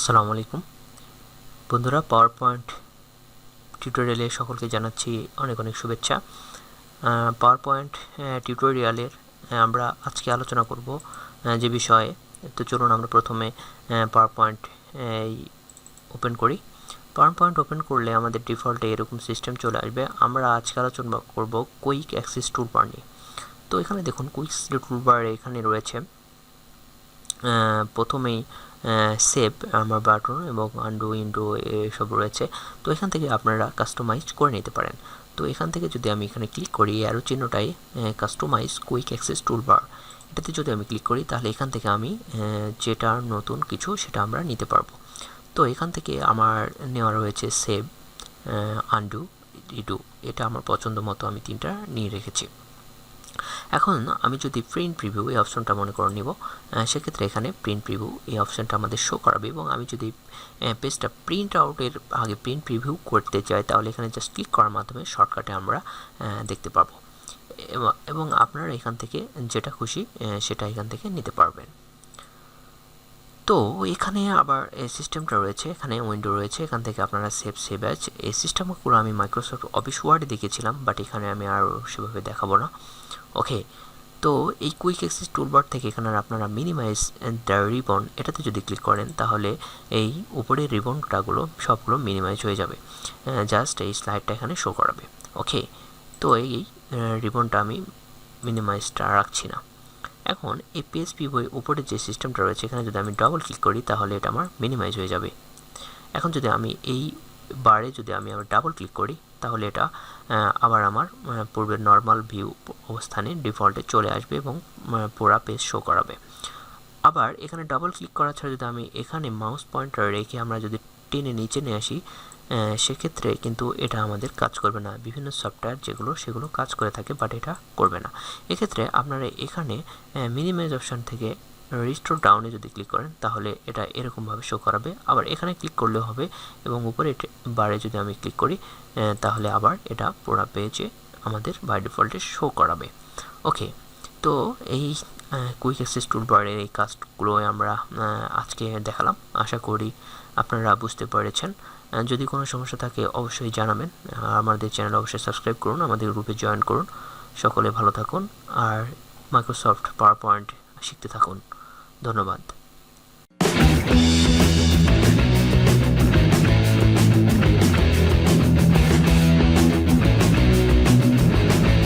আসসালামু আলাইকুম বন্ধুরা, পাওয়ার পয়েন্ট টিউটোরিয়ালে সকলকে জানাচ্ছি অনেক অনেক শুভেচ্ছা। পাওয়ার পয়েন্ট টিউটোরিয়ালের আমরা আজকে আলোচনা করব যে বিষয়ে। তো চলুন আমরা প্রথমে পাওয়ার পয়েন্ট ওপেন করি। পাওয়ার পয়েন্ট ওপেন করলে আমাদের ডিফল্টে এরকম সিস্টেম চলে আসবে। আমরা আজকে আলোচনা করব কুইক অ্যাক্সেস টুলবার নিয়ে। তো এখানে দেখুন কুইক টুলবার এখানে রয়েছে প্রথমেই সেভ আমার বাটন এবং আন্ডু উইন্ডো এসব রয়েছে। তো এখান থেকে আপনারা কাস্টমাইজ করে নিতে পারেন। তো এখান থেকে যদি আমি এখানে ক্লিক করি অ্যারো চিহ্নটাই কাস্টমাইজ কুইক অ্যাক্সেস টুলবার, এটাতে যদি আমি ক্লিক করি তাহলে এখান থেকে আমি যেটা নতুন কিছু সেটা আমরা নিতে পারবো। তো এখান থেকে আমার নেওয়া রয়েছে সেভ, আন্ডু, রিডু। এটা আমার পছন্দ মতো আমি তিনটা নিয়ে রেখেছি। এখন আমি যদি প্রিন্ট প্রিভিউ এই অপশনটা মনে করে নিব, সেক্ষেত্রে এখানে প্রিন্ট প্রিভিউ এই অপশনটা আমাদের শো করাবে। এবং আমি যদি পেজটা প্রিন্ট আউটের আগে প্রিন্ট প্রিভিউ করতে চাই তাহলে এখানে জাস্ট ক্লিক করার মাধ্যমে শর্টকাটে আমরা দেখতে পাবো। এবং আপনারা এখান থেকে যেটা খুশি সেটা এখান থেকে নিতে পারবেন। তো এখানে আবার এই সিস্টেমটা রয়েছে, এখানে উইন্ডো রয়েছে, এখান থেকে আপনারা সেভ অ্যাজ এই সিস্টেমগুলো আমি মাইক্রোসফট অফিস ওয়ার্ডে দেখেছিলাম, বাট এখানে আমি আর সেভাবে দেখাবো না। ওকে, তো এই কুইক অ্যাক্সেস টুলবার থেকে এখানে আপনারা মিনিমাইজ দ্য রিবন এটাতে যদি ক্লিক করেন তাহলে এই উপরের রিবনটাগুলো সবগুলো মিনিমাইজ হয়ে যাবে। জাস্ট এই স্লাইডটা এখানে শো করাবে। ওকে, তো এই রিবনটা আমি মিনিমাইজটা রাখছি না। এখন এই পিএসপি বই উপরে যে সিস্টেমটা রয়েছে এখানে যদি আমি ডবল ক্লিক করি তাহলে এটা আমার মিনিমাইজ হয়ে যাবে। এখন যদি আমি এই বারে যদি আমি আবার ডাবল ক্লিক করি তাহলে এটা আবার আমার পূর্বের নর্মাল ভিউ অবস্থানে ডিফল্টে চলে আসবে এবং পুরো পেজ শো করাবে। আবার এখানে ডাবল ক্লিক করা ছাড়া যদি আমি এখানে মাউস পয়েন্টার রেখে আমরা যদি টেনে নিচে নিয়ে আসি সেক্ষেত্রে কিন্তু এটা আমাদের কাজ করবে না। বিভিন্ন সফটওয়্যার যেগুলো সেগুলো কাজ করে থাকে, বাট এটা করবে না। এক্ষেত্রে আপনারা এখানে মিনিমাইজ অপশান থেকে রিস্টোর ডাউনে যদি ক্লিক করেন তাহলে এটা এরকমভাবে শো করাবে। আবার এখানে ক্লিক করলেও হবে এবং উপরে বারে যদি আমি ক্লিক করি তাহলে আবার এটা পুরো পেজে আমাদের বাই ডিফল্টে শো করাবে। ওকে, তো এই কুইক অ্যাক্সেস টুলবারের এই কাজগুলো আমরা আজকে দেখালাম। আশা করি আপনারা বুঝতে পেরেছেন। যদি কোনো সমস্যা থাকে অবশ্যই জানাবেন। আমাদের চ্যানেল অবশ্যই সাবস্ক্রাইব করুন, আমাদের গ্রুপে জয়েন করুন। সকলে ভালো থাকুন আর মাইক্রোসফট পাওয়ার পয়েন্ট শিখতে থাকুন। ধন্যবাদ।